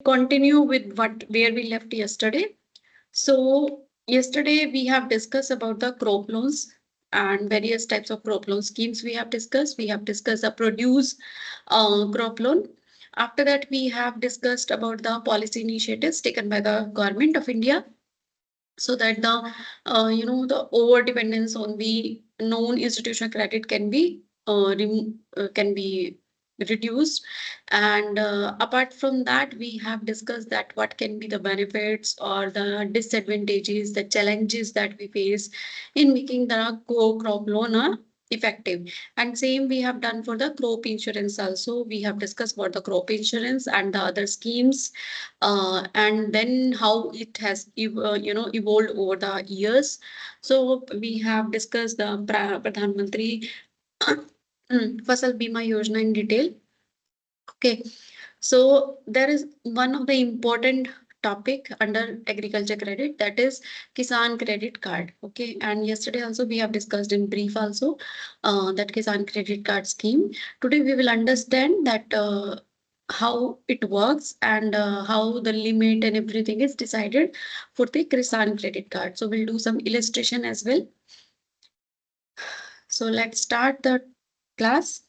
continue with where we left yesterday. So yesterday we have discussed about the crop loans and various types of crop loan schemes we have discussed. We have discussed the produce crop loan. After that, we have discussed about the policy initiatives taken by the government of India so that the over dependence on the known institutional credit can be reduced. And apart from that, we have discussed that what can be the benefits or the disadvantages, the challenges that we face in making the crop loan effective. And same we have done for the crop insurance also. We have discussed about the crop insurance and the other schemes, and then how it has evolved over the years. So we have discussed the Pradhan Mantri Fasal Bima Yojana in detail. Okay, so there is one of the important topic under agriculture credit, that is Kisan credit card. Okay, and yesterday also we have discussed in brief also that Kisan credit card scheme. Today we will understand that how it works and how the limit and everything is decided for the Kisan credit card. So we'll do some illustration as well. So let's start the class.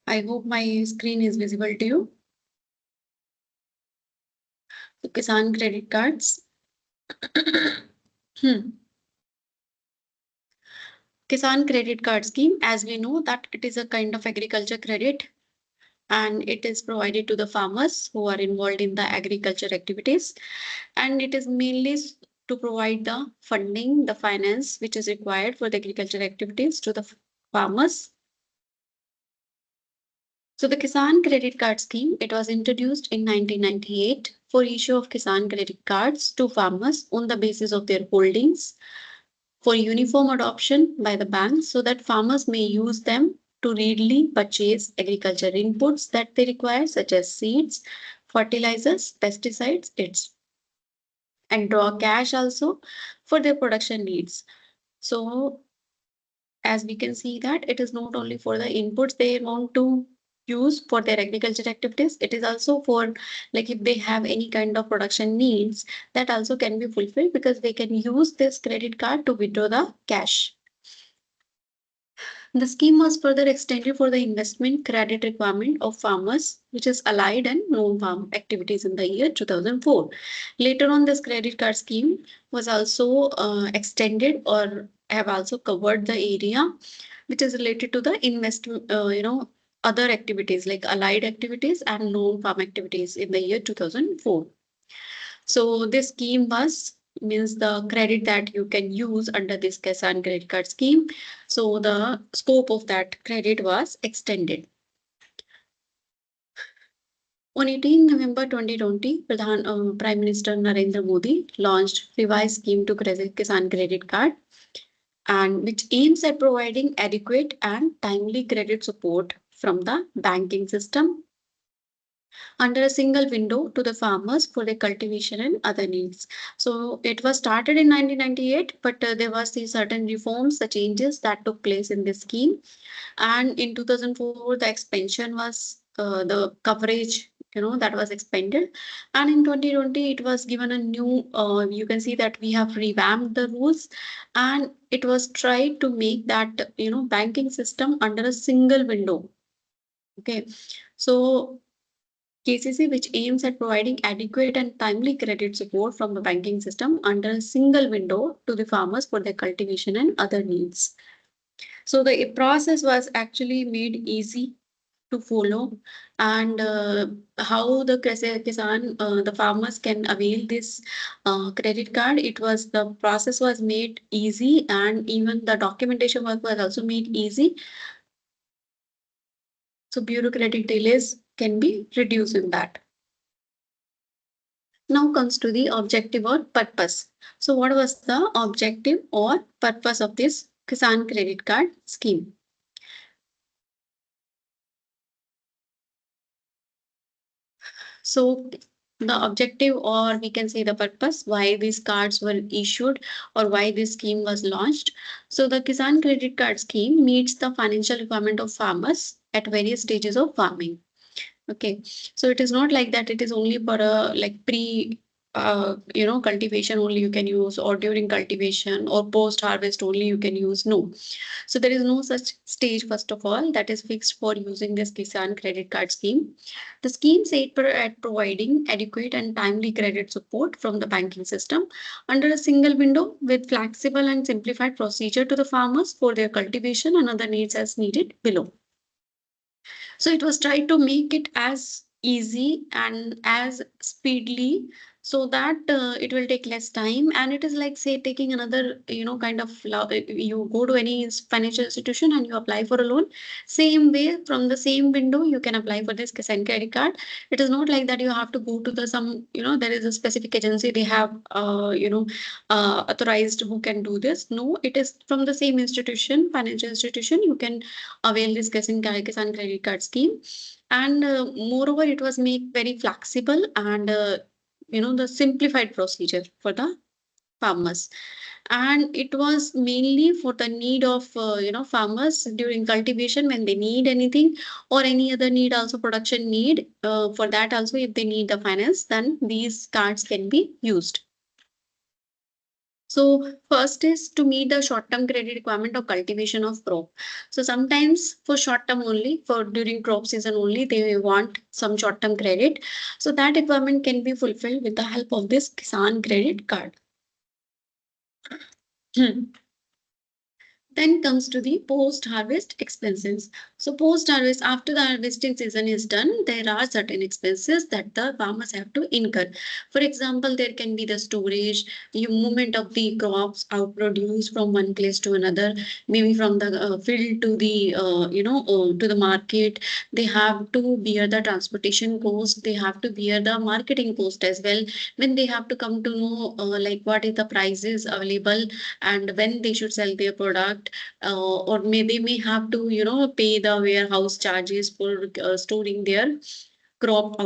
I hope my screen is visible to you. The Kisan credit cards. Kisan credit card scheme, as we know that it is a kind of agriculture credit and it is provided to the farmers who are involved in the agriculture activities, and it is mainly to provide the funding, the finance which is required for the agriculture activities to the farmers. So the Kisan credit card scheme, it was introduced in 1998 for issue of Kisan credit cards to farmers on the basis of their holdings for uniform adoption by the banks so that farmers may use them to readily purchase agriculture inputs that they require, such as seeds, fertilizers, pesticides, and draw cash also for their production needs. So as we can see that it is not only for the inputs they want to use for their agriculture activities, it is also for, like, if they have any kind of production needs, that also can be fulfilled because they can use this credit card to withdraw the cash. The scheme was further extended for the investment credit requirement of farmers, which is allied and non-farm activities in the year 2004. Later on, this credit card scheme was also extended or have also covered the area which is related to the other activities like allied activities and non-farm activities in the year 2004. So this scheme means the credit that you can use under this Kisan credit card scheme. So the scope of that credit was extended. On 18 November 2020, Prime Minister Narendra Modi launched revised scheme to Kisan credit card, and which aims at providing adequate and timely credit support from the banking system under a single window to the farmers for their cultivation and other needs. So it was started in 1998, but there was the certain reforms, the changes that took place in this scheme. And in 2004, the expansion was the coverage, that was expanded. And in 2020, it was given a new, you can see that we have revamped the rules, and it was tried to make that, banking system under a single window. Okay. So KCC, which aims at providing adequate and timely credit support from the banking system under a single window to the farmers for their cultivation and other needs. So the process was actually made easy to follow, and how the Kisan, the farmers can avail this credit card. The process was made easy, and even the documentation work was also made easy. So bureaucratic delays can be reduced in that. Now comes to the objective or purpose. So what was the objective or purpose of this Kisan credit card scheme? So the objective, or we can say the purpose, why these cards were issued or why this scheme was launched. So the Kisan credit card scheme meets the financial requirement of farmers at various stages of farming. Okay, so it is not like that it is only for a like pre cultivation only you can use, or during cultivation or post harvest only you can use. No, so there is no such stage, first of all, that is fixed for using this Kisan credit card scheme. The scheme aid at providing adequate and timely credit support from the banking system under a single window with flexible and simplified procedure to the farmers for their cultivation and other needs as needed below. So it was tried to make it as easy and as speedily, so that it will take less time, and it is like, say, taking another kind of you go to any financial institution and you apply for a loan. Same way, from the same window you can apply for this Kisan credit card. It is not like that you have to go to the some, there is a specific agency, they have authorized who can do this. No, it is from the same institution, financial institution, you can avail this Kisan credit card scheme. And moreover, it was made very flexible and the simplified procedure for the farmers. And it was mainly for the need of farmers during cultivation when they need anything, or any other need, also production need, for that also if they need the finance, then these cards can be used. So first is to meet the short-term credit requirement of cultivation of crop. So sometimes for short-term only, for during crop season only, they want some short-term credit. So that requirement can be fulfilled with the help of this Kisan credit card. Then comes to the post-harvest expenses. So post-harvest, after the harvesting season is done, there are certain expenses that the farmers have to incur. For example, there can be the storage, the movement of the crops out produced from one place to another, maybe from the field to the to the market. They have to bear the transportation cost. They have to bear the marketing cost as well. When they have to come to know like what is the prices available and when they should sell their product, or they may have to pay the warehouse charges for storing their crop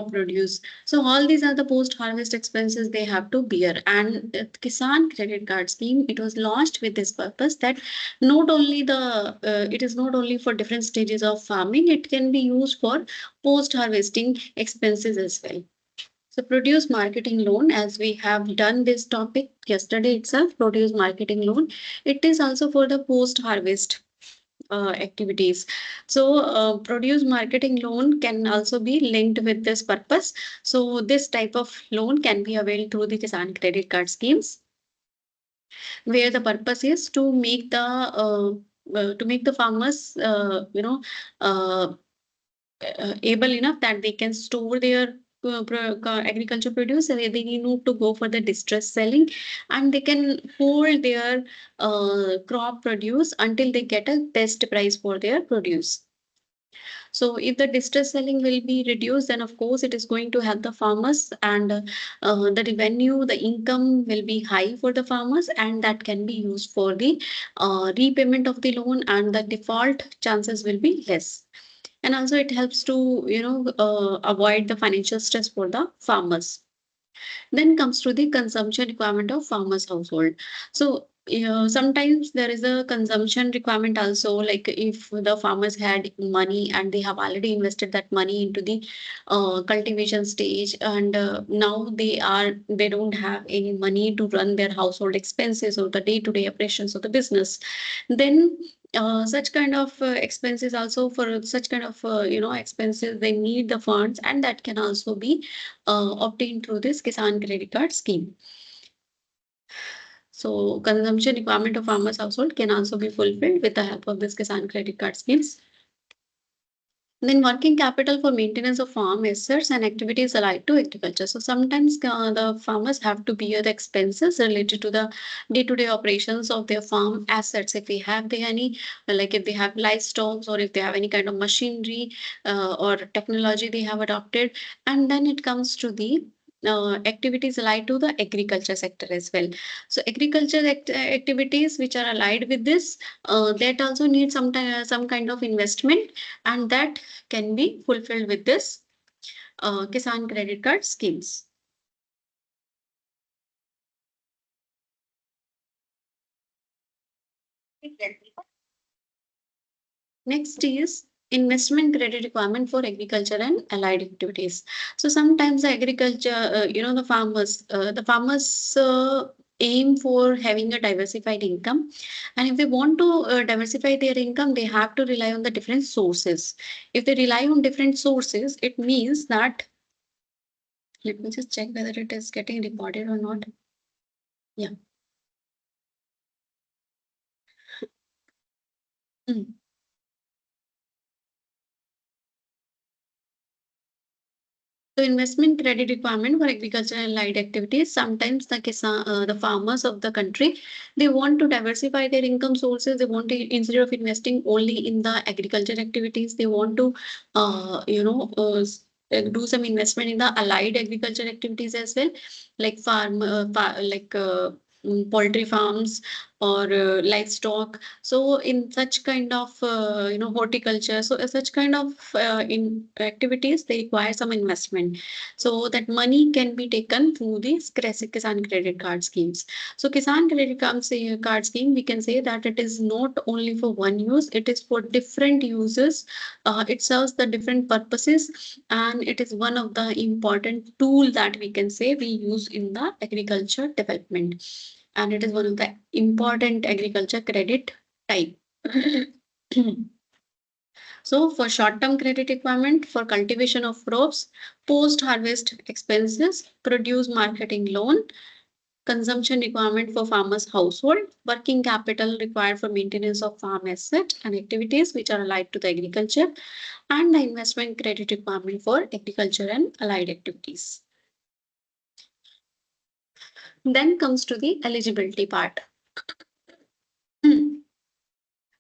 produce. So all these are the post harvest expenses they have to bear. And Kisan credit card scheme, it was launched with this purpose, that not only the it is not only for different stages of farming, it can be used for post harvesting expenses as well. So produce marketing loan, as we have done this topic yesterday itself, produce marketing loan. It is also for the post harvest activities. So produce marketing loan can also be linked with this purpose. So this type of loan can be availed through the Kisan credit card schemes, where the purpose is to make the farmers able enough that they can store their agriculture produce, and they need to go for the distress selling, and they can hold their crop produce until they get a best price for their produce. So if the distress selling will be reduced, then of course it is going to help the farmers, and the revenue, the income will be high for the farmers, and that can be used for the repayment of the loan, and the default chances will be less. And also it helps to avoid the financial stress for the farmers. Then comes to the consumption requirement of farmers household. So sometimes there is a consumption requirement also, like if the farmers had money and they have already invested that money into the cultivation stage, and now they don't have any money to run their household expenses or the day-to-day operations of the business, then such kind of expenses, also for such kind of expenses, they need the funds, and that can also be obtained through this Kisan credit card scheme. So consumption requirement of farmers household can also be fulfilled with the help of this Kisan credit card schemes. Then working capital for maintenance of farm assets and activities allied to agriculture. So sometimes the farmers have to bear the expenses related to the day-to-day operations of their farm assets. If they have any, like if they have livestock, or if they have any kind of machinery or technology they have adopted, and then it comes to the activities allied to the agriculture sector as well. So agriculture activities which are allied with this, that also need some kind of investment, and that can be fulfilled with this Kisan credit card schemes. Next is investment credit requirement for agriculture and allied activities. So sometimes the agriculture, the farmers aim for having a diversified income, and if they want to diversify their income, they have to rely on the different sources. If they rely on different sources, it means that, let me just check whether it is getting recorded or not. Yeah. Mm. So investment credit requirement for agriculture and allied activities. Sometimes the farmers of the country, they want to diversify their income sources. They want to, instead of investing only in the agriculture activities, they want to, do some investment in the allied agriculture activities as well, like poultry farms or livestock. So in such kind of horticulture, so such kind of in activities, they require some investment, so that money can be taken through these Kisan credit card schemes. So Kisan card scheme, we can say that it is not only for one use, it is for different uses. It serves the different purposes, and it is one of the important tool that we can say we use in the agriculture development, and it is one of the important agriculture credit type. So for short-term credit requirement for cultivation of crops, post-harvest expenses, produce marketing loan, consumption requirement for farmers' household, working capital required for maintenance of farm asset and activities which are allied to the agriculture, and the investment credit requirement for agriculture and allied activities. Then comes to the eligibility part.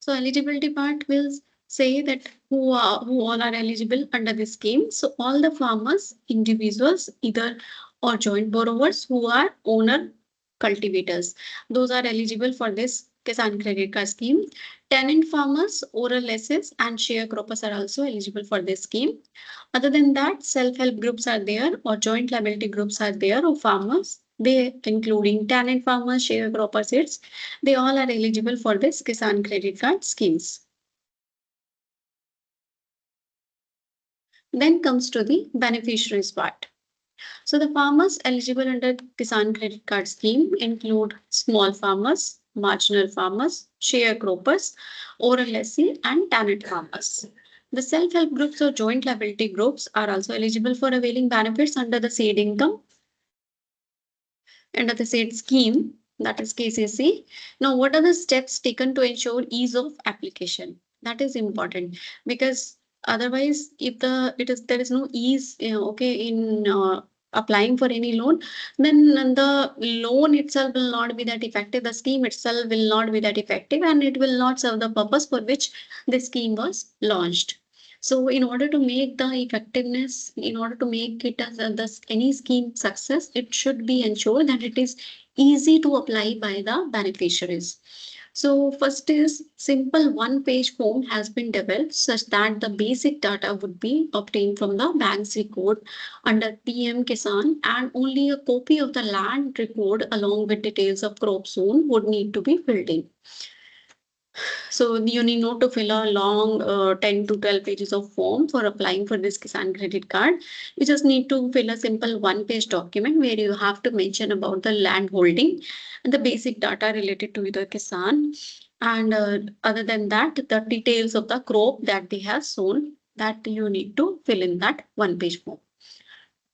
So eligibility part will say that who all are eligible under this scheme. So all the farmers, individuals, either or joint borrowers who are owner cultivators, those are eligible for this Kisan Credit Card scheme. Tenant farmers, oral lessees, and sharecroppers are also eligible for this scheme. Other than that, self-help groups are there or joint liability groups are there of farmers. They including tenant farmers, sharecroppers, they all are eligible for this Kisan credit card schemes. Then comes to the beneficiaries part. So the farmers eligible under Kisan credit card scheme include small farmers, marginal farmers, sharecroppers, oral lessee, and tenant farmers. The self-help groups or joint liability groups are also eligible for availing benefits under the seed income, under the said scheme, that is KCC. Now, what are the steps taken to ensure ease of application? That is important, because otherwise, if there is no ease, okay, in applying for any loan, then the loan itself will not be that effective. The scheme itself will not be that effective, and it will not serve the purpose for which the scheme was launched. So in order to make the effectiveness, in order to make it as any scheme success, it should be ensured that it is easy to apply by the beneficiaries. So first is simple one-page form has been developed such that the basic data would be obtained from the bank's record under PM Kisan, and only a copy of the land record along with details of crop zone would need to be filled in. So you need not to fill a long 10 to 12 pages of form for applying for this Kisan credit card. You just need to fill a simple one-page document where you have to mention about the land holding and the basic data related to the Kisan. And other than that, the details of the crop that they have sown, that you need to fill in that one-page form.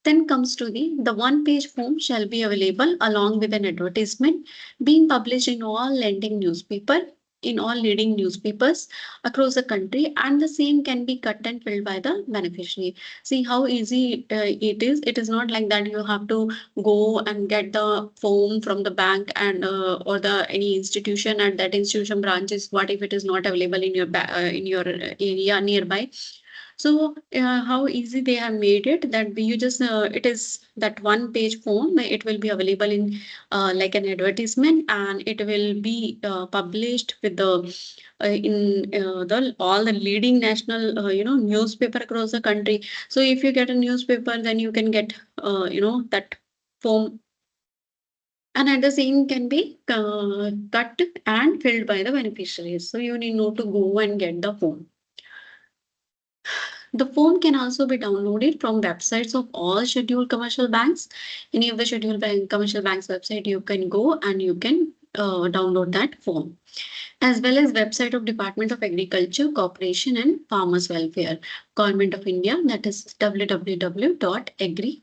Then comes to the one-page form shall be available along with an advertisement being published in all lending newspaper, in all leading newspapers across the country, and the same can be cut and filled by the beneficiary. See how easy it is. It is not like that you have to go and get the form from the bank and or the any institution, at that institution branches. What if it is not available in your area nearby? So how easy they have made it, that you just it is that one page form. It will be available in like an advertisement, and it will be published with the in the all the leading national newspaper across the country. So if you get a newspaper, then you can get that form, and at the same can be cut and filled by the beneficiaries. So you need not to go and get the form. The form can also be downloaded from websites of all scheduled commercial banks. Any of the commercial banks website, you can go and you can download that form, as well as website of Department of Agriculture, Corporation and Farmers Welfare, Government of India, that is www.agri,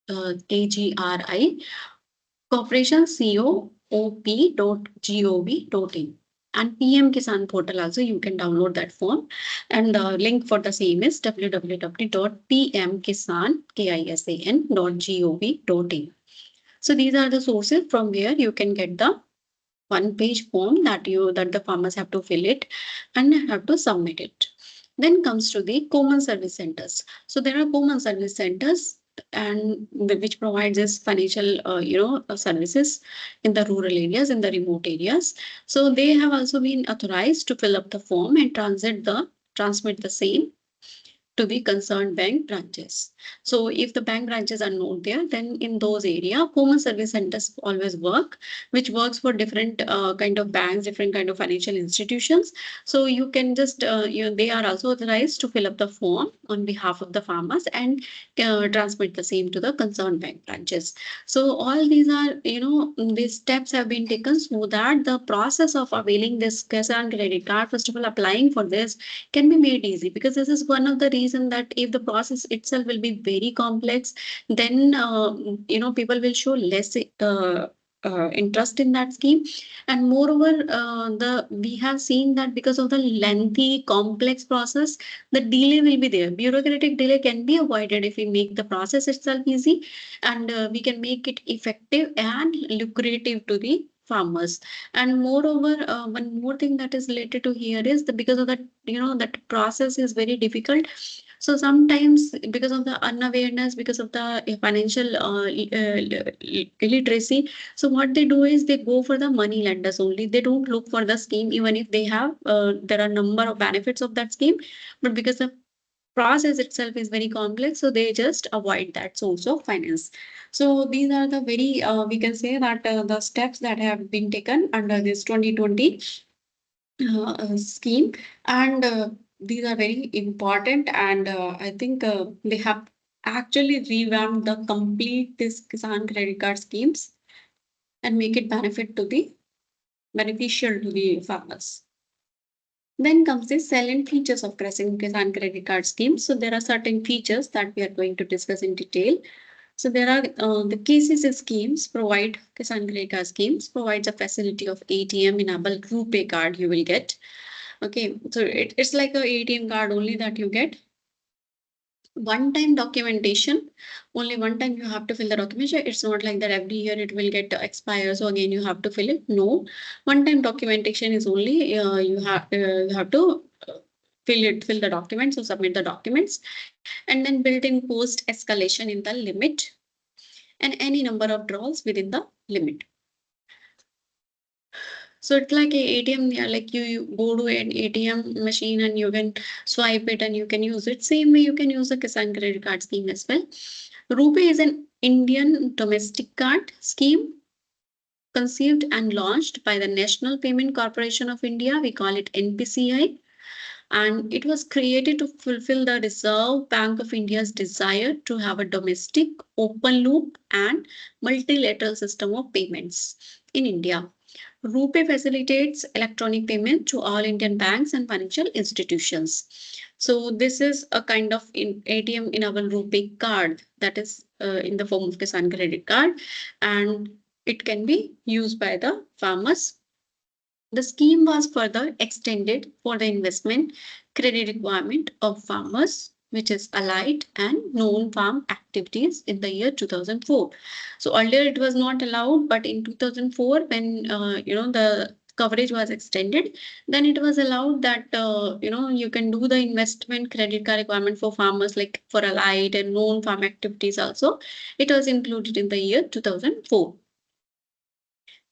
AGRI, Corporation coop.gov.in, and PM Kisan portal also you can download that form, and the link for the same is www.pmkisan.gov.in. So these are the sources from where you can get the one page form that the farmers have to fill it and have to submit it. Then comes to the common service centers. So there are common service centers and which provides us financial services in the rural areas, in the remote areas. So they have also been authorized to fill up the form and transmit the same to the concerned bank branches. So if the bank branches are not there, then in those area, common service centers always work, which works for different kind of banks, different kind of financial institutions. So you can just, they are also authorized to fill up the form on behalf of the farmers and transmit the same to the concerned bank branches. So all these are, these steps have been taken so that the process of availing this Kisan credit card, first of all, applying for this can be made easy, because this is one of the reason that if the process itself will be very complex, then people will show less interest in that scheme. And moreover, the we have seen that because of the lengthy complex process, the delay will be there. Bureaucratic delay can be avoided if we make the process itself easy, and we can make it effective and lucrative to the farmers. And moreover, one more thing that is related to here is the because of that, that process is very difficult. So sometimes because of the unawareness, because of the financial illiteracy, so what they do is they go for the money lenders only. They don't look for the scheme, even if they have there are number of benefits of that scheme, but because the process itself is very complex, so they just avoid that source of finance. So these are the very we can say that the steps that have been taken under this 2020 scheme, and these are very important, and I think they have actually revamped the complete this Kisan credit card schemes and make it beneficial to the farmers. Then comes the salient features of Kisan credit card scheme. So there are certain features that we are going to discuss in detail. So there are the KCC schemes provide, Kisan credit card schemes provides a facility of ATM enabled RuPay card you will get. Okay, so it's like a ATM card only that you get. One-time documentation, only one time you have to fill the documentation. It's not like that every year it will get expired, so again you have to fill it. No, one-time documentation is only you have to fill the documents or submit the documents, and then built-in post escalation in the limit, and any number of draws within the limit. So it's like a ATM, yeah, like you go to an ATM machine and you can swipe it and you can use it. Same way you can use a Kisan credit card scheme as well. RuPay is an Indian domestic card scheme conceived and launched by the National Payment Corporation of India. We call it NPCI. And it was created to fulfill the Reserve Bank of India's desire to have a domestic, open loop and multilateral system of payments in India. RuPay facilitates electronic payment to all Indian banks and financial institutions. So this is a kind of ATM in our RuPay card that is in the form of Kisan credit card, and it can be used by the farmers. The scheme was further extended for the investment credit requirement of farmers, which is allied and non-farm activities in the year 2004. So earlier it was not allowed, but in 2004, when the coverage was extended, then it was allowed that you can do the investment credit card requirement for farmers, like for allied and non-farm activities also. It was included in the year 2004.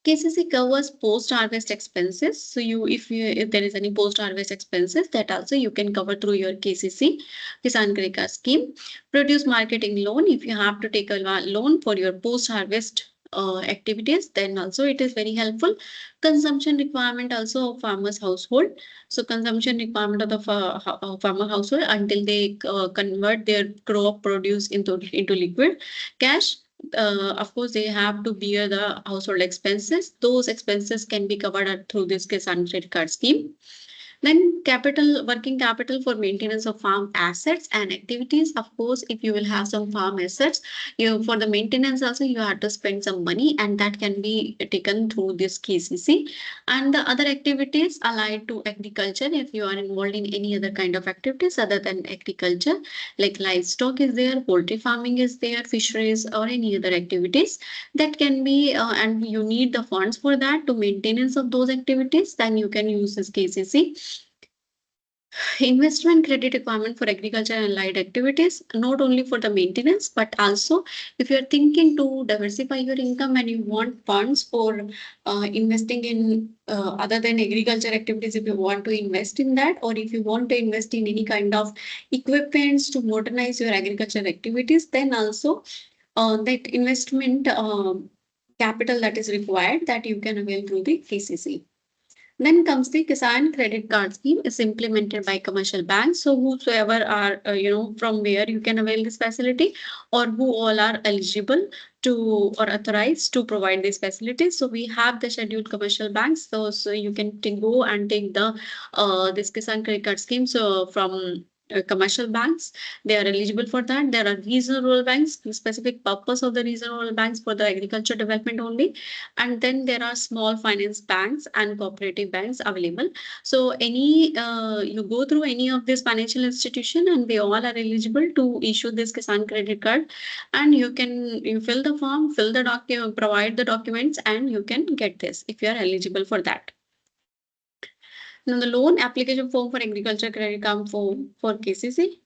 KCC covers post-harvest expenses. So if there is any post-harvest expenses, that also you can cover through your KCC, Kisan Credit scheme. Produce marketing loan. If you have to take a loan for your post-harvest activities, then also it is very helpful. Consumption requirement also of farmers household. So consumption requirement of the farmer household until they convert their crop produce into liquid cash. Of course, they have to bear the household expenses. Those expenses can be covered through this Kisan credit card scheme. Then working capital for maintenance of farm assets and activities. Of course, if you will have some farm assets, for the maintenance also you have to spend some money, and that can be taken through this KCC. And the other activities allied to agriculture, if you are involved in any other kind of activities other than agriculture, like livestock is there, poultry farming is there, fisheries or any other activities that can be, and you need the funds for that to maintenance of those activities, then you can use this KCC. Investment credit requirement for agriculture and allied activities, not only for the maintenance, but also if you're thinking to diversify your income and you want funds for investing in other than agriculture activities, if you want to invest in that, or if you want to invest in any kind of equipments to modernize your agriculture activities, then also that investment capital that is required, that you can avail through the KCC. Then comes the Kisan credit card scheme is implemented by commercial banks. So whosoever are, from where you can avail this facility, or who all are eligible to or authorized to provide these facilities. So we have the scheduled commercial banks. So you can go and take the this Kisan credit card scheme. So from commercial banks, they are eligible for that. There are regional rural banks. The specific purpose of the regional rural banks for the agriculture development only, and then there are small finance banks and cooperative banks available. So any you go through any of this financial institution, and they all are eligible to issue this Kisan credit card, and you fill the form, fill the document, provide the documents, and you can get this if you are eligible for that. Now the loan application form for agriculture credit card form for KCC.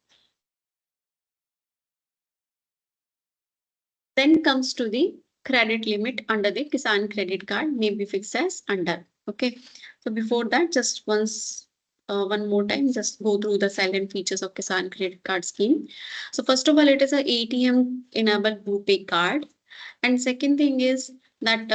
Then comes to the credit limit under the Kisan credit card may be fixed as under. Okay. So before that, just one more time, just go through the silent features of Kisan credit card scheme. So first of all, it is a ATM enabled RuPay card. And second thing is that,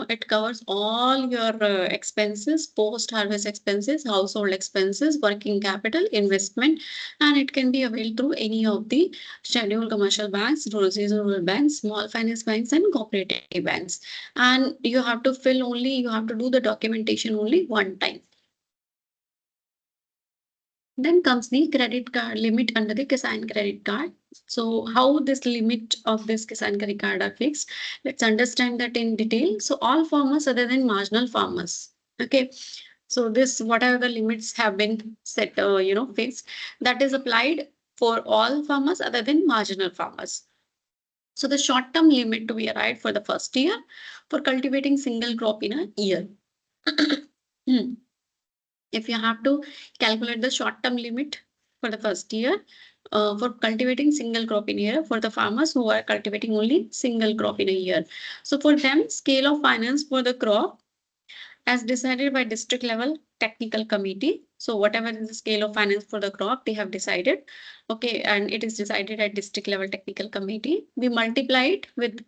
it covers all your expenses, post-harvest expenses, household expenses, working capital, investment, and it can be availed through any of the scheduled commercial banks, rural banks, small finance banks, and cooperative banks. And you have to do the documentation only one time. Then comes the credit card limit under the Kisan credit card. So how this limit of this Kisan credit card are fixed? Let's understand that in detail. So all farmers other than marginal farmers. Okay. So this, whatever the limits have been set, fixed, that is applied for all farmers other than marginal farmers. So the short-term limit to be arrived for the first year for cultivating single crop in a year. If you have to calculate the short-term limit for the first year for cultivating single crop in a year for the farmers who are cultivating only single crop in a year. So for them, scale of finance for the crop as decided by district level technical committee. So whatever is the scale of finance for the crop, they have decided. Okay, and it is decided at district level technical committee. We multiply it with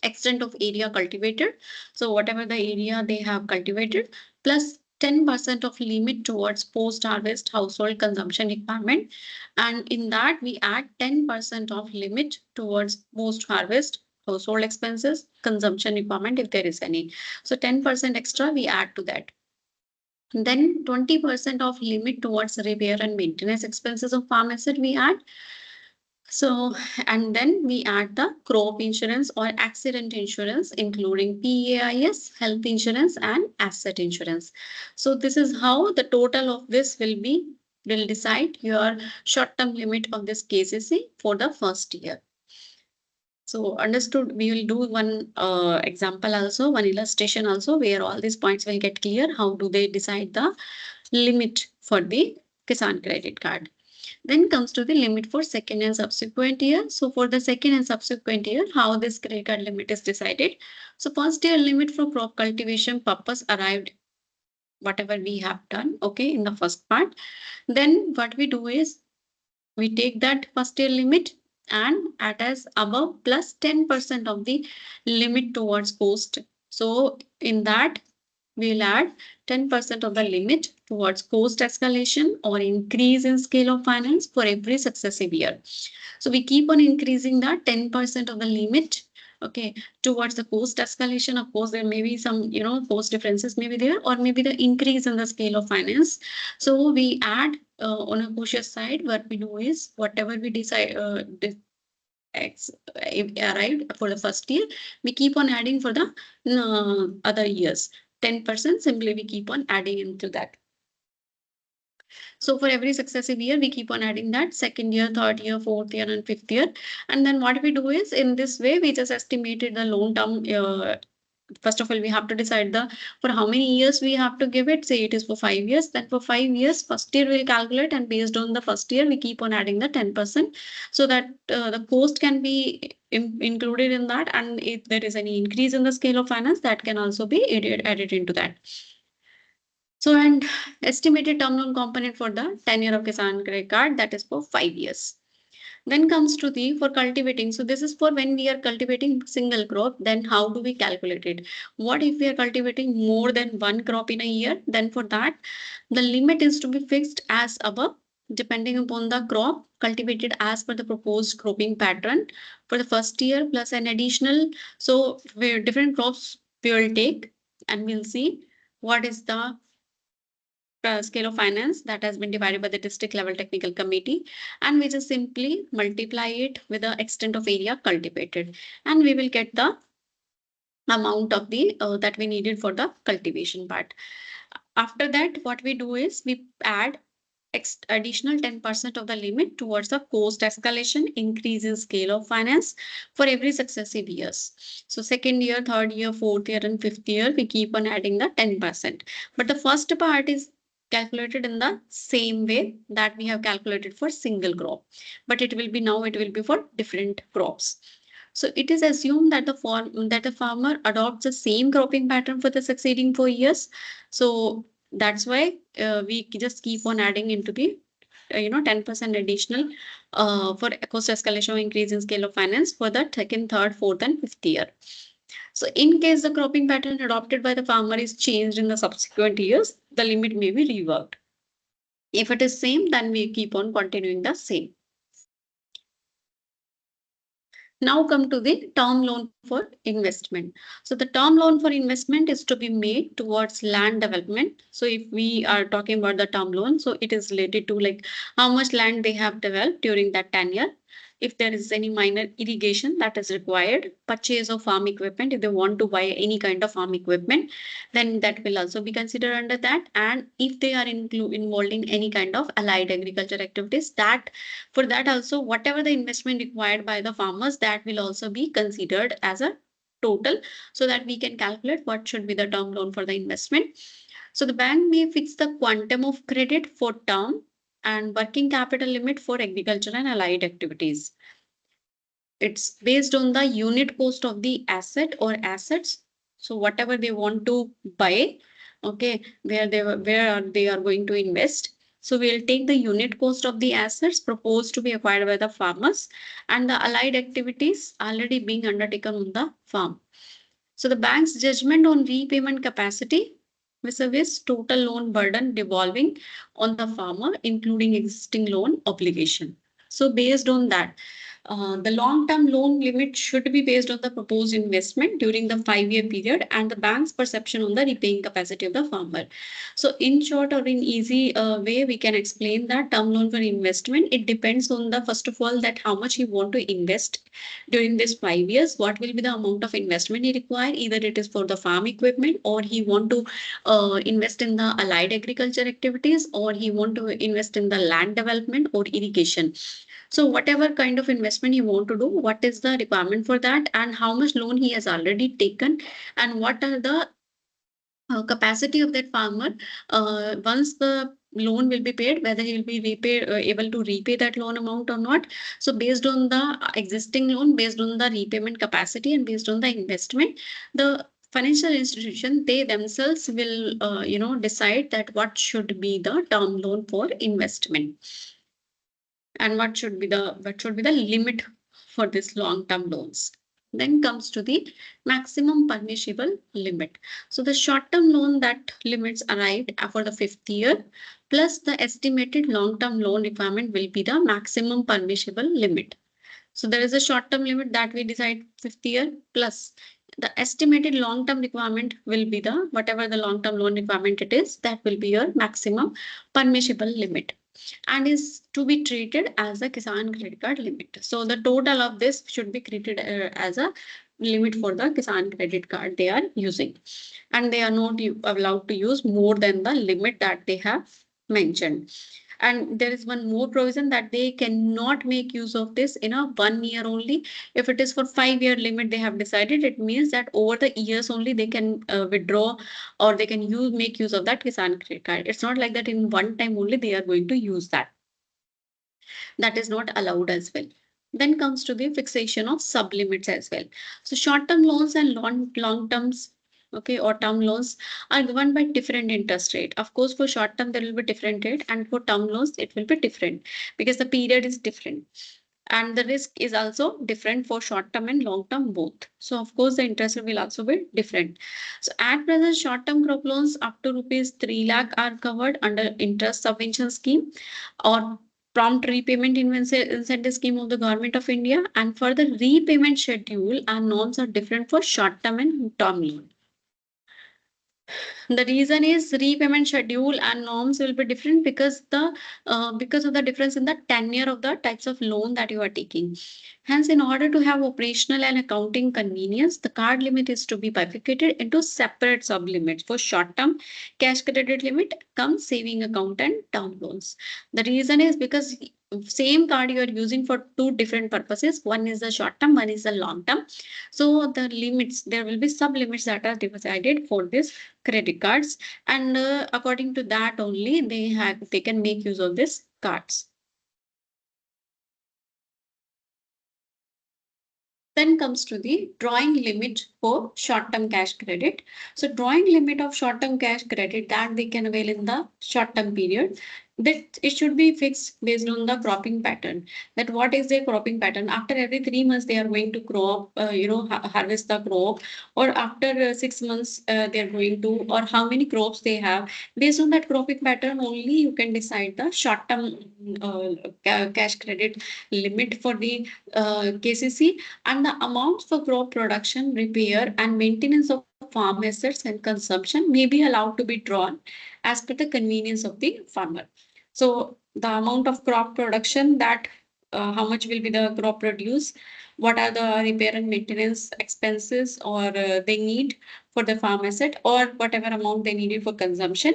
extent of area cultivated. So whatever the area they have cultivated plus 10% of limit towards post-harvest household consumption requirement. And in that we add 10% of limit towards post-harvest household expenses consumption requirement if there is any. So 10% extra we add to that. Then 20% of limit towards repair and maintenance expenses of farm asset we add. So, and then we add the crop insurance or accident insurance, including PAIS, health insurance, and asset insurance. So this is how the total of this will decide your short-term limit of this KCC for the first year. So understood, we will do one example also, one illustration also, where all these points will get clear. How do they decide the limit for the Kisan credit card? Then comes to the limit for second and subsequent year. So for the second and subsequent year, how this credit card limit is decided. So first year limit for crop cultivation purpose arrived, whatever we have done, okay, in the first part. Then what we do is we take that first year limit and add as above plus 10% of the limit towards cost. So in that, we'll add 10% of the limit towards cost escalation or increase in scale of finance for every successive year. So we keep on increasing that 10% of the limit, okay, towards the cost escalation. Of course, there may be some, cost differences may be there, or maybe the increase in the scale of finance. So we add on a cautious side, what we do is whatever we decide, arrived for the first year, we keep on adding for the other years. 10% simply we keep on adding into that. So for every successive year, we keep on adding that second year, third year, fourth year, and fifth year. And then what we do is in this way, we just estimated the loan term. First of all, we have to decide the for how many years we have to give it. Say it is for 5 years. Then for 5 years, first year we'll calculate, and based on the first year, we keep on adding the 10%, so that the cost can be included in that. And if there is any increase in the scale of finance, that can also be added into that. So, and estimated term loan component for the tenure of Kisan credit card, that is for 5 years. Then comes to the for cultivating. So this is for when we are cultivating single crop, then how do we calculate it? What if we are cultivating more than one crop in a year? Then for that, the limit is to be fixed as above, depending upon the crop cultivated as per the proposed cropping pattern for the first year plus an additional. So where different crops we will take, and we'll see what is the scale of finance that has been divided by the district level technical committee, and we just simply multiply it with the extent of area cultivated, and we will get the amount of the that we needed for the cultivation part. After that, what we do is we add additional 10% of the limit towards the cost escalation increase in scale of finance for every successive years. So second year, third year, fourth year, and fifth year, we keep on adding the 10%. But the first part is calculated in the same way that we have calculated for single crop, but it will be now it will be for different crops. So it is assumed that the farmer adopts the same cropping pattern for the succeeding 4 years. So that's why we just keep on adding into the 10% additional for cost escalation or increase in scale of finance for the second, third, fourth, and fifth year. So in case the cropping pattern adopted by the farmer is changed in the subsequent years, the limit may be reworked. If it is same, then we keep on continuing the same. Now come to the term loan for investment. So the term loan for investment is to be made towards land development. So if we are talking about the term loan, so it is related to like how much land they have developed during that tenure. If there is any minor irrigation that is required, purchase of farm equipment, if they want to buy any kind of farm equipment, then that will also be considered under that. And if they are involved in any kind of allied agriculture activities, that for that also, whatever the investment required by the farmers, that will also be considered as a total, so that we can calculate what should be the term loan for the investment. So the bank may fix the quantum of credit for term and working capital limit for agriculture and allied activities. It's based on the unit cost of the asset or assets. So whatever they want to buy, okay, where they are going to invest. So we'll take the unit cost of the assets proposed to be acquired by the farmers and the allied activities already being undertaken on the farm. So the bank's judgment on repayment capacity vis-a-vis total loan burden devolving on the farmer, including existing loan obligation. So based on that, the long-term loan limit should be based on the proposed investment during the 5-year period and the bank's perception on the repaying capacity of the farmer. So in short or in easy way, we can explain that term loan for investment, it depends on the, first of all, that how much you want to invest during this 5 years, what will be the amount of investment he require, either it is for the farm equipment or he want to invest in the allied agriculture activities or he want to invest in the land development or irrigation. So whatever kind of investment you want to do, what is the requirement for that and how much loan he has already taken and what are the capacity of that farmer once the loan will be paid, whether he will be able to repay that loan amount or not. So based on the existing loan, based on the repayment capacity and based on the investment, the financial institution, they themselves will decide that what should be the term loan for investment. and what should be the limit for this long term loans. Then comes to the maximum permissible limit. So the short term loan that limits arrived for the fifth year plus the estimated long term loan requirement will be the maximum permissible limit. So there is a short term limit that we decide fifth year plus the estimated long term requirement will be the whatever the long term loan requirement it is, that will be your maximum permissible limit and is to be treated as a Kisan credit card limit. So the total of this should be treated as a limit for the Kisan credit card they are using, and they are not allowed to use more than the limit that they have mentioned. And there is one more provision that they cannot make use of this in a 1 year only. If it is for 5 year limit they have decided, it means that over the years only they can withdraw or they can make use of that Kisan credit card. It's not like that in one time only they are going to use that. That is not allowed as well. Then comes to the fixation of sublimits as well. So short-term loans and long terms, okay, or term loans are governed by different interest rate. Of course, for short term there will be different rate, and for term loans it will be different because the period is different. And the risk is also different for short term and long term both. So of course the interest rate will also be different. So at present short term crop loans up to rupees 3 lakh are covered under interest subvention scheme or prompt repayment incentive scheme of the government of India, and for the repayment schedule and norms are different for short term and term loan. The reason is repayment schedule and norms will be different because of the difference in the tenure of the types of loan that you are taking. Hence, in order to have operational and accounting convenience, the card limit is to be bifurcated into separate sublimits. For short-term cash credit limit comes saving account and term loans. The reason is because same card you are using for two different purposes. One is the short term, one is the long term. So the limits, there will be sub limits that are decided for this credit cards, and according to that only they can make use of these cards. Then comes to the drawing limit for short-term cash credit. So drawing limit of short-term cash credit that they can avail in the short-term period, that it should be fixed based on the cropping pattern. That what is their cropping pattern? After every 3 months they are going to crop, harvest the crop, or after 6 months they are going to, or how many crops they have. Based on that cropping pattern only you can decide the short-term cash credit limit for the KCC, and the amounts for crop production, repair, and maintenance of farm assets and consumption may be allowed to be drawn as per the convenience of the farmer. So the amount of crop production that how much will be the crop produce, what are the repair and maintenance expenses or they need for the farm asset, or whatever amount they needed for consumption.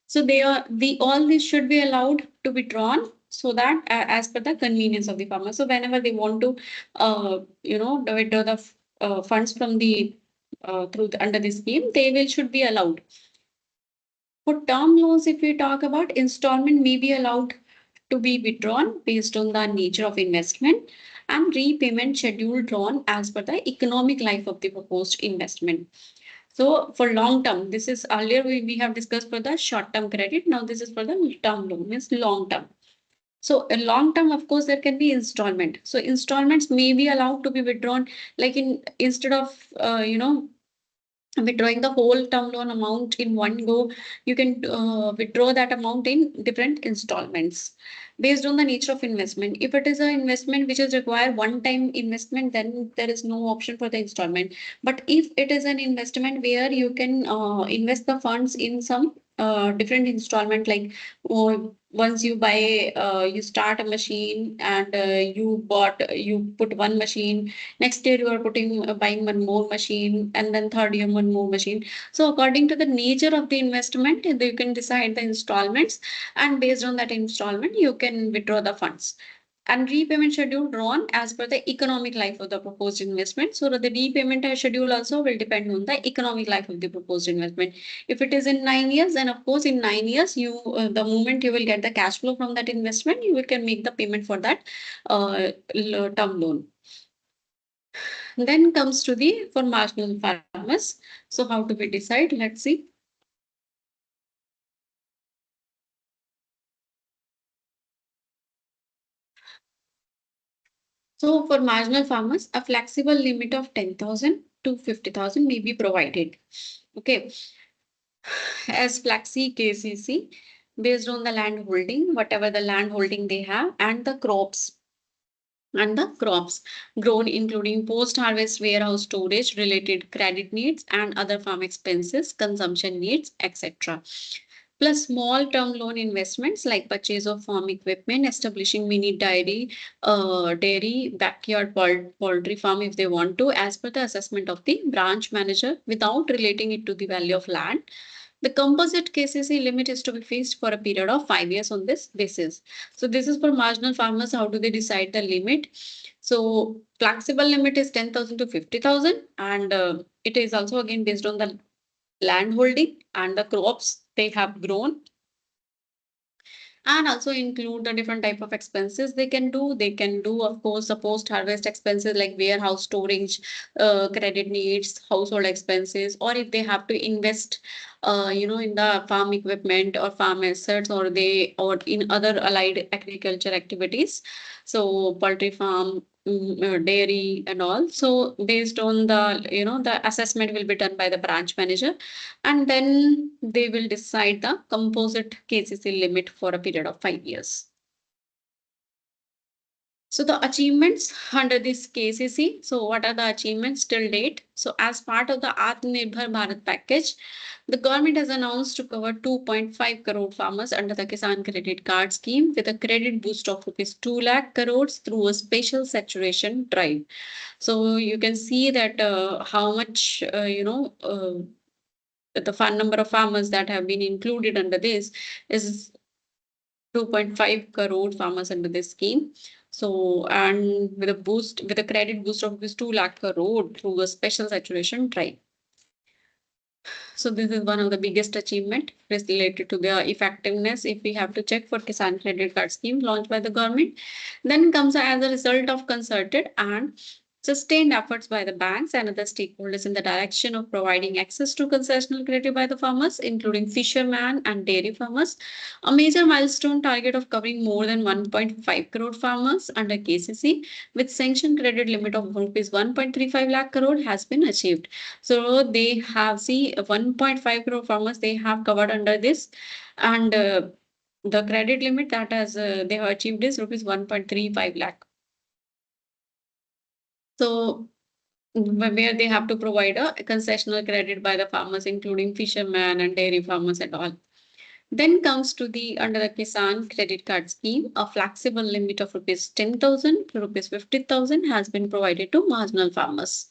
So the all these should be allowed to be drawn so that as per the convenience of the farmer. So whenever they want to, withdraw the funds from the under the scheme, they will should be allowed. For term loans, if we talk about, installment may be allowed to be withdrawn based on the nature of investment, and repayment schedule drawn as per the economic life of the proposed investment. So for long term, this is earlier we have discussed for the short term credit. Now this is for the term loan, means long term. So a long term, of course, there can be installment. So installments may be allowed to be withdrawn, like instead of withdrawing the whole term loan amount in one go, you can withdraw that amount in different installments based on the nature of investment. If it is an investment which is require one time investment, then there is no option for the installment. But if it is an investment where you can invest the funds in some different installment, like once you buy, you start a machine and you put one machine. Next year you are buying one more machine, and then third year one more machine. So according to the nature of the investment, you can decide the installments, and based on that installment, you can withdraw the funds. And repayment schedule drawn as per the economic life of the proposed investment. So the repayment schedule also will depend on the economic life of the proposed investment. If it is in 9 years, then of course in 9 years, the moment you will get the cash flow from that investment, you can make the payment for that term loan. Then comes to the for marginal farmers. So how do we decide? Let's see. So for marginal farmers, a flexible limit of 10,000 to 50,000 may be provided. Okay, as Flexi KCC, based on the land holding, whatever the land holding they have, and the crops grown, including post-harvest warehouse storage, related credit needs, and other farm expenses, consumption needs, etc. Plus small term loan investments like purchase of farm equipment, establishing mini dairy, backyard poultry farm if they want to, as per the assessment of the branch manager without relating it to the value of land. The composite KCC limit is to be fixed for a period of 5 years on this basis. So this is for marginal farmers. How do they decide the limit? So flexible limit is 10,000 to 50,000, and it is also again based on the land holding and the crops they have grown, and also include the different type of expenses they can do of course the post harvest expenses like warehouse storage, credit needs, household expenses, or if they have to invest in the farm equipment or farm assets, or in other allied agriculture activities, so poultry farm, dairy and all. So based on the assessment will be done by the branch manager, and then they will decide the composite KCC limit for a period of 5 years. So the achievements under this KCC. So what are the achievements till date? So as part of the Atmanirbhar Bharat package, the government has announced to cover 2.5 crore farmers under the Kisan Credit Card scheme with a credit boost of rupees 2 lakh crores through a special saturation drive. So you can see that how much the fund number of farmers that have been included under this is 2.5 crore farmers under this scheme. So, and with a credit boost of this 2 lakh crore through a special saturation drive. So this is one of the biggest achievement related to the effectiveness. If we have to check for Kisan Credit Card scheme launched by the government, then comes as a result of concerted and sustained efforts by the banks and other stakeholders in the direction of providing access to concessional credit by the farmers, including fishermen and dairy farmers. A major milestone target of covering more than 1.5 crore farmers under KCC with sanctioned credit limit of rupees 1.35 lakh crore has been achieved. So they have 1.5 crore farmers they have covered under this, and the credit limit that has they have achieved is rupees 1.35 lakh. So where they have to provide a concessional credit by the farmers, including fishermen and dairy farmers and all. Then comes to the under the Kisan credit card scheme, a flexible limit of rupees 10,000 to rupees 50,000 has been provided to marginal farmers.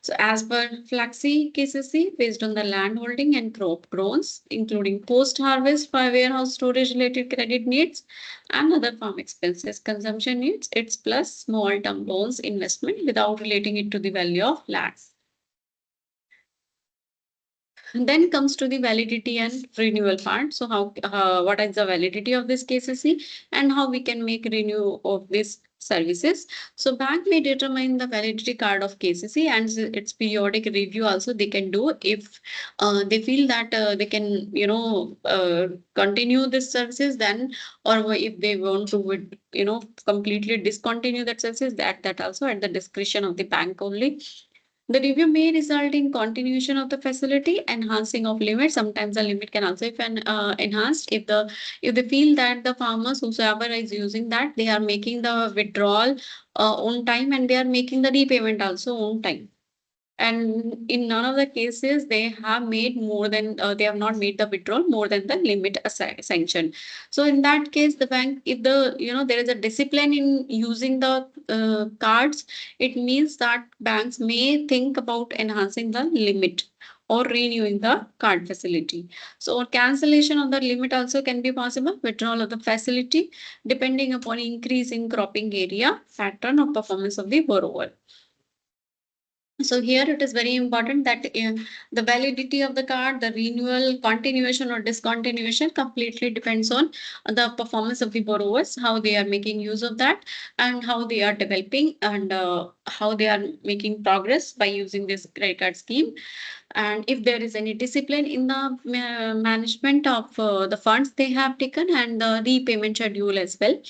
So as per Flexi KCC, based on the land holding and crop growns, including post-harvest warehouse storage related credit needs and other farm expenses, consumption needs, it's plus small term loans investment without relating it to the value of lands. And then comes to the validity and renewal part. So how what is the validity of this KCC and how we can make renew of these services. So bank may determine the validity card of KCC and its periodic review also they can do if they feel that they can continue this services, then, or if they want to completely discontinue that services, that also at the discretion of the bank only. The review may result in continuation of the facility, enhancing of limit. Sometimes the limit can also be enhanced if they feel that the farmers whosoever is using that they are making the withdrawal on time and they are making the repayment also on time. And in none of the cases they have made more than they have not made the withdrawal more than the limit sanction. So in that case the bank, if there is a discipline in using the cards, it means that banks may think about enhancing the limit or renewing the card facility. So cancellation of the limit also can be possible, withdrawal of the facility depending upon increase in cropping area, pattern or performance of the borrower. So here it is very important that the validity of the card, the renewal, continuation or discontinuation completely depends on the performance of the borrowers, how they are making use of that, and how they are developing, and how they are making progress by using this credit card scheme. And if there is any discipline in the management of the funds they have taken, and the repayment schedule as well.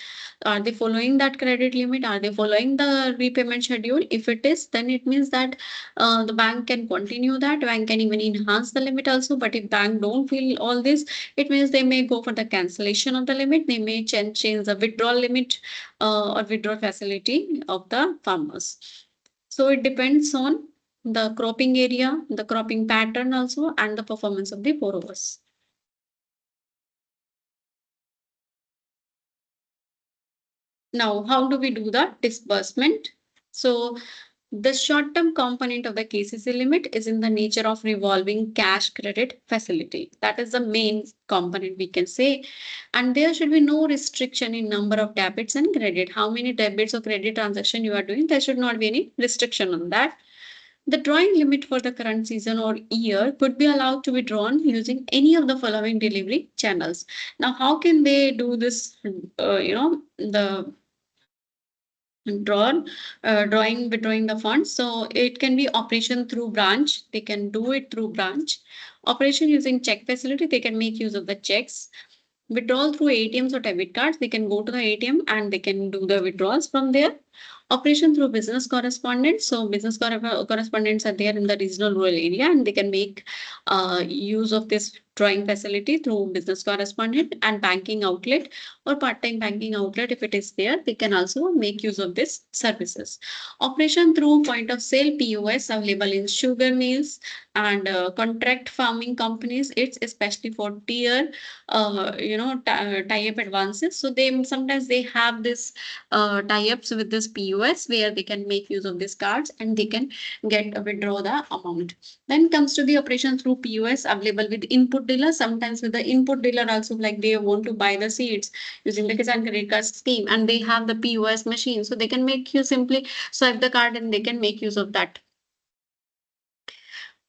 Are they following that credit limit? Are they following the repayment schedule? If it is, then it means that the bank can continue that. Bank can even enhance the limit also. But if bank don't feel all this, it means they may go for the cancellation of the limit. They may change the withdrawal limit or withdrawal facility of the farmers. So it depends on the cropping area, the cropping pattern also, and the performance of the borrowers. Now, how do we do the disbursement? So, the short-term component of the KCC limit is in the nature of revolving cash credit facility. That is the main component we can say. And there should be no restriction in number of debits and credit. How many debits or credit transaction you are doing, there should not be any restriction on that. The drawing limit for the current season or year could be allowed to be drawn using any of the following delivery channels. Now, how can they do this? The drawing, withdrawing the funds. So it can be operation through branch. They can do it through branch. Operation using check facility. They can make use of the checks. Withdrawal through ATMs or debit cards. They can go to the ATM and they can do the withdrawals from there. Operation through business correspondents. So business correspondents are there in the regional rural area, and they can make use of this drawing facility through business correspondent. And banking outlet or part-time banking outlet, if it is there, they can also make use of this services. Operation through point of sale POS available in sugar mills and contract farming companies. It's especially for tier tie-up advances. So they sometimes they have this tie-ups with this POS where they can make use of these cards and they can withdraw the amount. Then comes to the operation through POS available with input dealer. Sometimes with the input dealer also, like they want to buy the seeds using the Kisan credit card scheme, and they have the POS machine, so they can make use simply swipe the card and they can make use of that.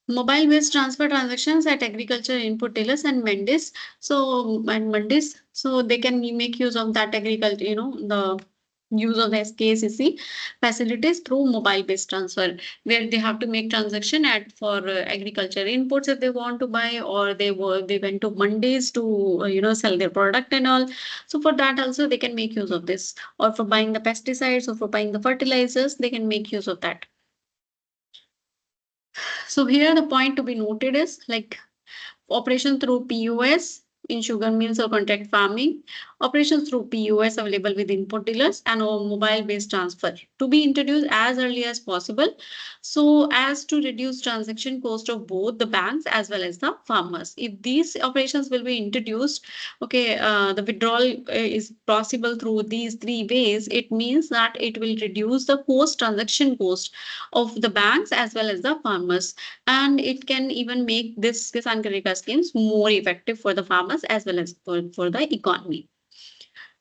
Mobile based transfer transactions at agriculture input dealers and mandis. So and mandis, so they can make use of that agriculture, the use of the SKCC facilities through mobile based transfer, where they have to make transaction at for agriculture inputs if they want to buy, or they went to mandis to sell their product and all. So for that also they can make use of this, or for buying the pesticides or for buying the fertilizers, they can make use of that. So here the point to be noted is like operation through POS in sugar mills or contract farming, operations through POS available with input dealers, and mobile based transfer to be introduced as early as possible, so as to reduce transaction cost of both the banks as well as the farmers. If these operations will be introduced, okay, the withdrawal is possible through these three ways. It means that it will reduce the transaction cost of the banks as well as the farmers, and it can even make this Kisan Credit Card schemes more effective for the farmers as well as for the economy.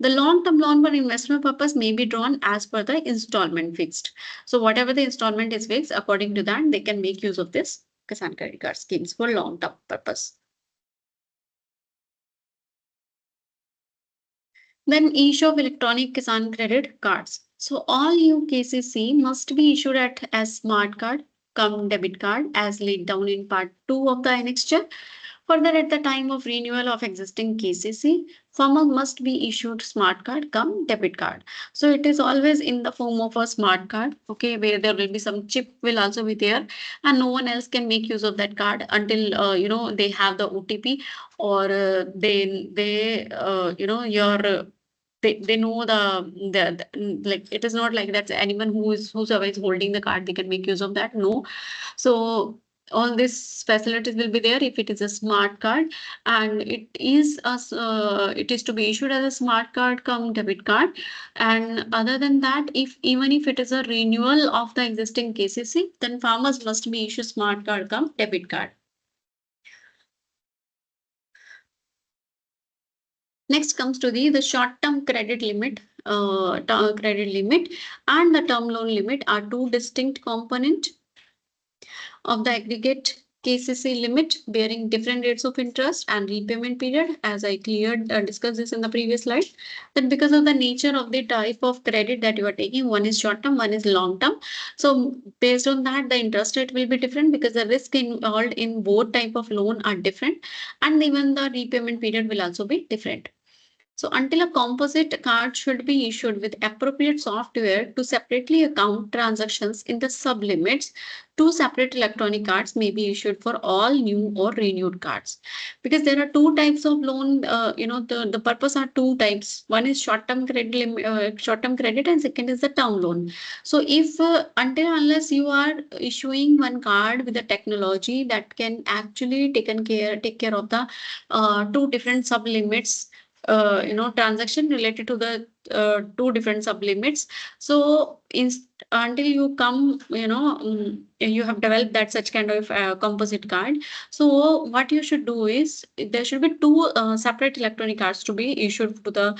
The long-term loan for investment purpose may be drawn as per the installment fixed. So whatever the installment is fixed, according to that, they can make use of this Kisan Credit Card schemes for long-term purpose. Then issue of electronic Kisan credit cards. So all new KCC must be issued as smart card, come debit card as laid down in part 2 of the annexure. Further, at the time of renewal of existing KCC, farmer must be issued smart card come debit card. So it is always in the form of a smart card, okay, where there will be some chip will also be there, and no one else can make use of that card until they have the OTP, or your they know like it is not like that anyone whosoever is holding the card they can make use of that. No. So all these facilities will be there if it is a smart card, and it is to be issued as a smart card come debit card. And other than that, if even if it is a renewal of the existing KCC, then farmers must be issued smart card come debit card. Next comes to the short-term credit limit, and the term loan limit are two distinct components. of the aggregate KCC limit bearing different rates of interest and repayment period, as I discussed this in the previous slide, that because of the nature of the type of credit that you are taking, one is short term, one is long term. So based on that, the interest rate will be different because the risk involved in both type of loan are different, and even the repayment period will also be different. So until a composite card should be issued with appropriate software to separately account transactions in the sublimits, two separate electronic cards may be issued for all new or renewed cards. Because there are two types of loan, the purpose are two types. One is short-term credit, and second is the term loan. So if until unless you are issuing one card with a technology that can actually take care of the two different sublimits, transaction related to the two different sublimits. So until you come, you have developed that such kind of composite card. So what you should do is there should be two separate electronic cards to be issued to the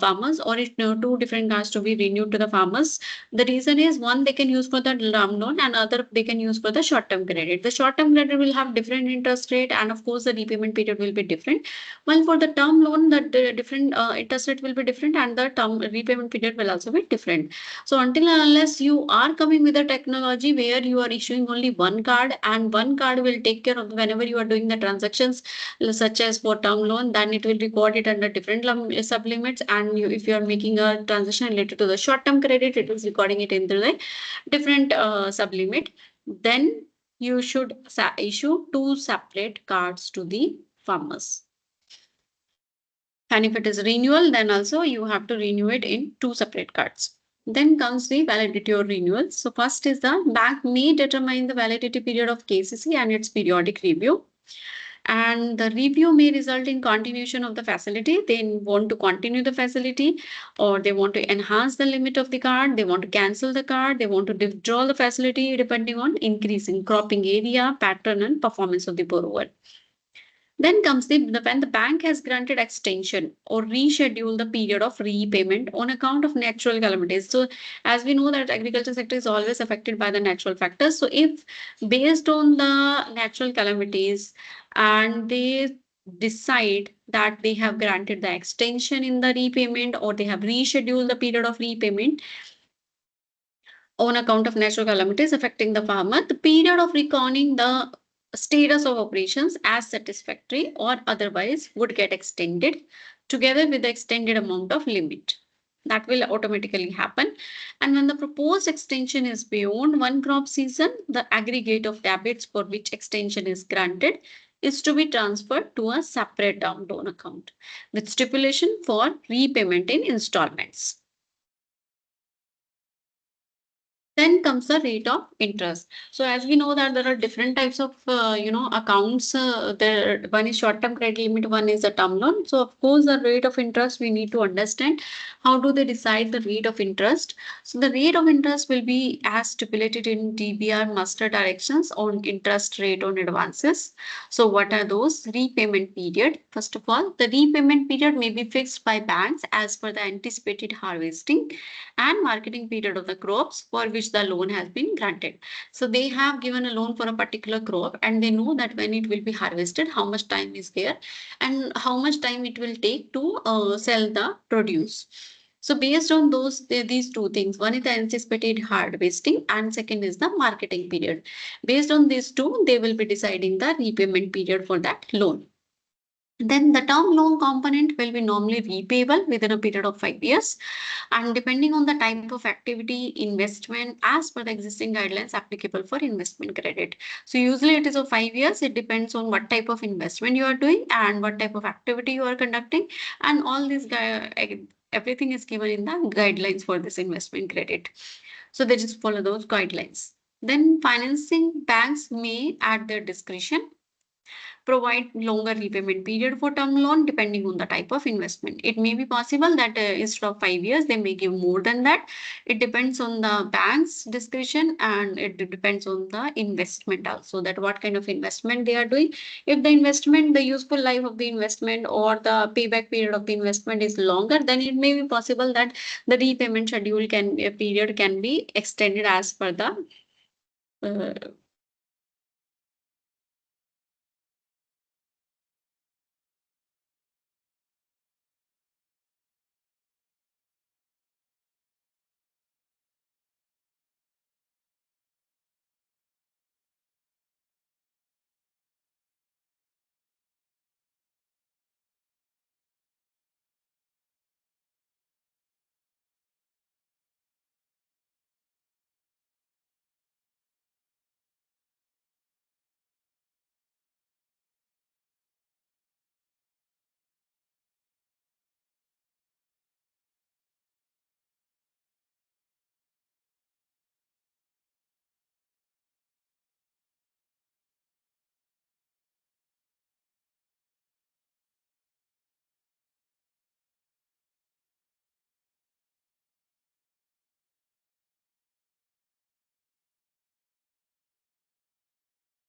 farmers, or two different cards to be renewed to the farmers. The reason is, one, they can use for the term loan, and other they can use for the short term credit. The short term credit will have different interest rate, and of course the repayment period will be different. Well, for the term loan, the different interest rate will be different, and the term repayment period will also be different. So until and unless you are coming with a technology where you are issuing only one card, and one card will take care of whenever you are doing the transactions, such as for term loan, then it will record it under different sublimits. And if you are making a transaction related to the short term credit, it is recording it into the different sublimit. Then you should issue two separate cards to the farmers. And if it is renewal, then also you have to renew it in two separate cards. Then comes the validity or renewal. So first is the bank may determine the validity period of KCC and its periodic review. And the review may result in continuation of the facility. They want to continue the facility, or they want to enhance the limit of the card. They want to cancel the card. They want to withdraw the facility depending on increase in cropping area, pattern, and performance of the borrower. Then comes when the bank has granted extension or reschedule the period of repayment on account of natural calamities. So as we know that agriculture sector is always affected by the natural factors. So if based on the natural calamities and they decide that they have granted the extension in the repayment, or they have rescheduled the period of repayment on account of natural calamities affecting the farmer, the period of reckoning the status of operations as satisfactory or otherwise would get extended together with the extended amount of limit. That will automatically happen. And when the proposed extension is beyond one crop season, the aggregate of debits for which extension is granted is to be transferred to a separate term loan account with stipulation for repayment in installments. Then comes the rate of interest. So as we know that there are different types of accounts. There one is short term credit limit, one is a term loan. So of course the rate of interest we need to understand. How do they decide the rate of interest? So the rate of interest will be as stipulated in DBR master directions on interest rate on advances. So what are those? Repayment period. First of all, the repayment period may be fixed by banks as per the anticipated harvesting and marketing period of the crops for which the loan has been granted. So they have given a loan for a particular crop, and they know that when it will be harvested, how much time is there, and how much time it will take to sell the produce. So based on these two things, one is the anticipated harvesting and second is the marketing period. Based on these two, they will be deciding the repayment period for that loan. Then the term loan component will be normally repayable within a period of 5 years, and depending on the type of activity, investment, as per the existing guidelines applicable for investment credit. So usually it is of 5 years. It depends on what type of investment you are doing and what type of activity you are conducting, and all these everything is given in the guidelines for this investment credit. So they just follow those guidelines. Then financing banks may, at their discretion, provide longer repayment period for term loan depending on the type of investment. It may be possible that instead of 5 years, they may give more than that. It depends on the bank's discretion, and it depends on the investment also, that what kind of investment they are doing. If the investment, the useful life of the investment or the payback period of the investment is longer, then it may be possible that the repayment schedule period can be extended as per the